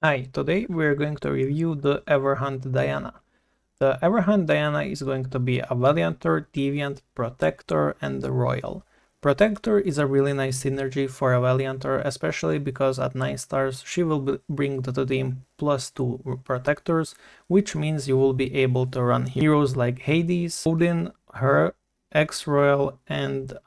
Hi, today we're going to review the Everhunt Diana. The Everhunt Diana is going to be a Valiantor, Deviant, Protector, and the Royal. Protector is a really nice synergy for a Valiantor, especially because at 9 stars she will bring to the team +2 Protectors, which means you will be able to run heroes like Hades, Odin, her, X-Royal, and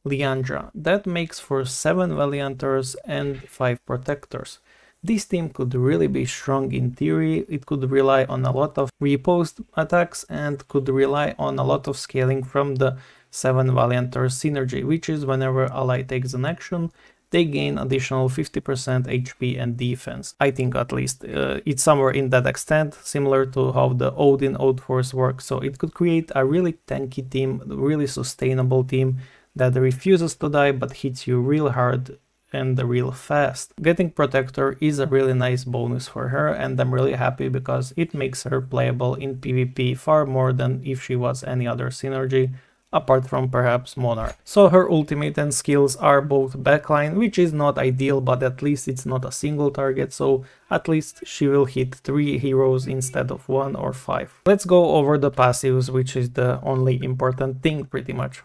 Leandra. That makes for 7 Valiantors and 5 Protectors. This team could really be strong in theory, it could rely on a lot of repost attacks and could rely on a lot of scaling from the 7 Valiantor synergy, which is whenever ally takes an action, they gain additional 50% HP and defense. I think at least it's somewhere in that extent, similar to how the Odin Oath Force works, so it could create a really tanky team, really sustainable team that refuses to die but hits you real hard and real fast. Getting Protector is a really nice bonus for her, and I'm really happy because it makes her playable in PvP far more than if she was any other synergy, apart from perhaps Monarch. So her ultimate and skills are both backline, which is not ideal, but at least it's not a single target, so at least she will hit 3 heroes instead of 1 or 5. Let's go over the passives, which is the only important thing pretty much.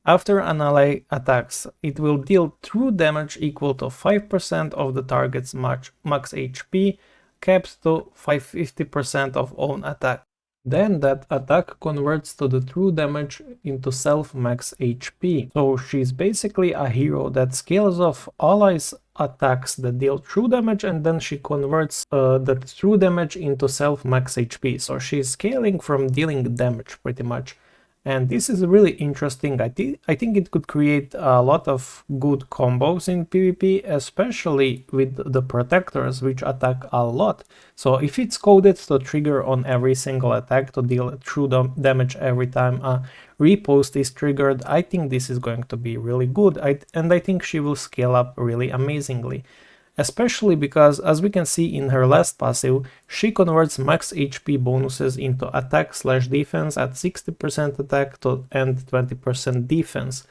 After an ally attacks, it will deal true damage equal to 5% of the target's max HP, capped to 50% of own attack. Then that attack converts to the true damage into self-max HP. So she's basically a hero that scales off allies' attacks that deal true damage, and then she converts that true damage into self-max HP. So she's scaling from dealing damage pretty much. And this is really interesting. I think it could create a lot of good combos in PvP, especially with the Protectors, which attack a lot. So if it's coded to trigger on every single attack to deal true damage every time a repost is triggered, I think this is going to be really good. And I think she will scale up really amazingly. Especially because, as we can see in her last passive, she converts max HP bonuses into attack/defense at 60% attack and 20% defense.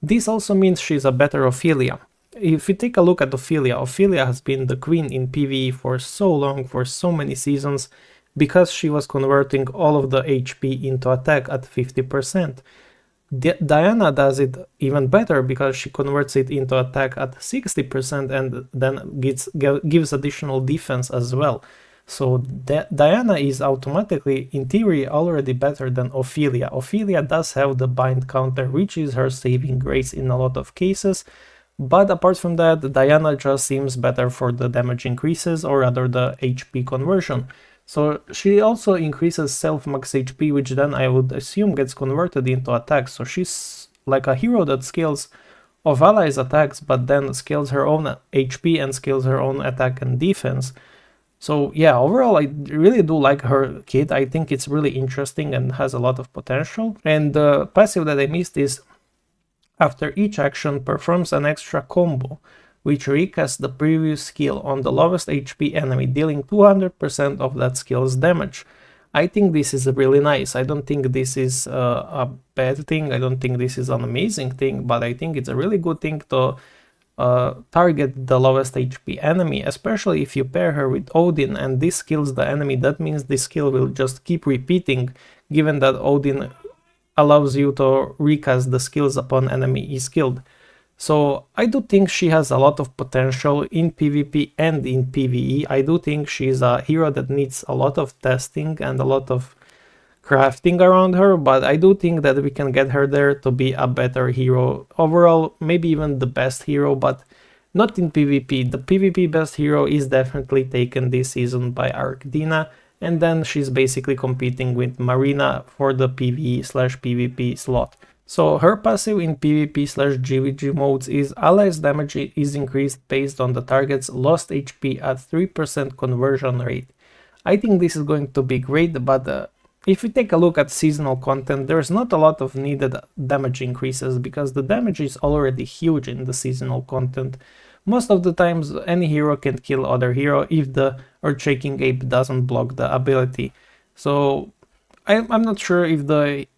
This also means she's a better Ophelia. If you take a look at Ophelia, Ophelia has been the queen in PvE for so long, for so many seasons, because she was converting all of the HP into attack at 50%. Diana does it even better because she converts it into attack at 60% and then gives additional defense as well. So Diana is automatically, in theory, already better than Ophelia. Ophelia does have the bind counter, which is her saving grace in a lot of cases, but apart from that, Diana just seems better for the damage increases, or rather the HP conversion. So she also increases self-max HP, which then I would assume gets converted into attacks. So she's like a hero that scales of allies' attacks, but then scales her own HP and scales her own attack and defense. So yeah, overall I really do like her kit. I think it's really interesting and has a lot of potential. And the passive that I missed is after each action performs an extra combo, which recasts the previous skill on the lowest HP enemy, dealing 200% of that skill's damage. I think this is really nice. I don't think this is a bad thing, I don't think this is an amazing thing, but I think it's a really good thing to target the lowest HP enemy, especially if you pair her with Odin and this kills the enemy. That means this skill will just keep repeating, given that Odin allows you to recast the skills upon enemy is killed. So I do think she has a lot of potential in PvP and in PvE. I do think she's a hero that needs a lot of testing and a lot of crafting around her, but I do think that we can get her there to be a better hero. Overall, maybe even the best hero, but not in PvP. The PvP best hero is definitely taken this season by Arcdina, and then she's basically competing with Marina for the PvE/PvP slot. So her passive in PvP/GVG modes is allies damage is increased based on the target's lost HP at 3% conversion rate. I think this is going to be great, but if you take a look at seasonal content, there's not a lot of needed damage increases because the damage is already huge in the seasonal content. Most of the times any hero can kill other hero if the Earthshaking Ape doesn't block the ability. So I'm not sure if the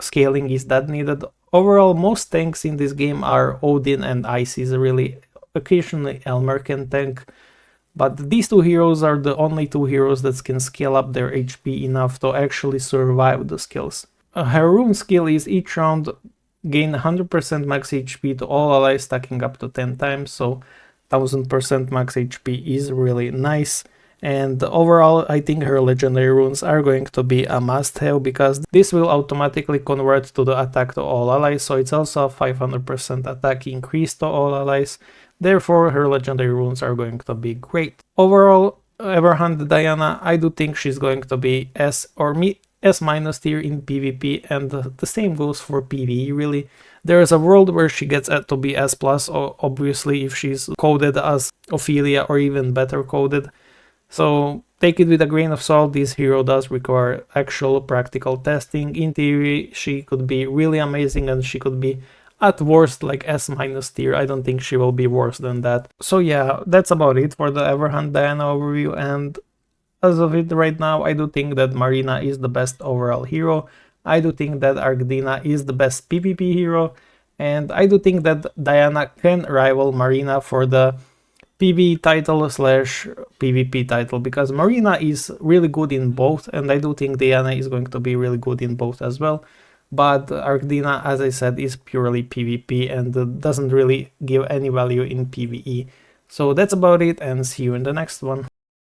scaling is that needed. Overall, most tanks in this game are Odin and Isis really. Occasionally Elmer can tank, But these two heroes are the only two heroes that can scale up their HP enough to actually survive the skills. Her rune skill is each round gain 100% max HP to all allies, stacking up to 10 times, so 1000% max HP is really nice. And overall, I think her legendary runes are going to be a must-have, because this will automatically convert to the attack to all allies, so it's also a 500% attack increase to all allies. Therefore, her legendary runes are going to be great. Overall, Everhunt Diana, I do think she's going to be S or S- tier in PvP, and the same goes for PvE really. There is a world where she gets to be S+, obviously if she's coded as Ophelia or even better coded. So take it with a grain of salt, this hero does require actual practical testing. In theory, she could be really amazing and she could be at worst like S- tier. I don't think she will be worse than that. So yeah, that's about it for the Everhunt Diana overview, and as of it right now, I do think that Marina is the best overall hero. I do think that Arcdina is the best PvP hero, and I do think that Diana can rival Marina for the PvE title slash PvP title, because Marina is really good in both, and I do think Diana is going to be really good in both as well. But Arcdina, as I said, is purely PvP and doesn't really give any value in PvE. So that's about it, and see you in the next one.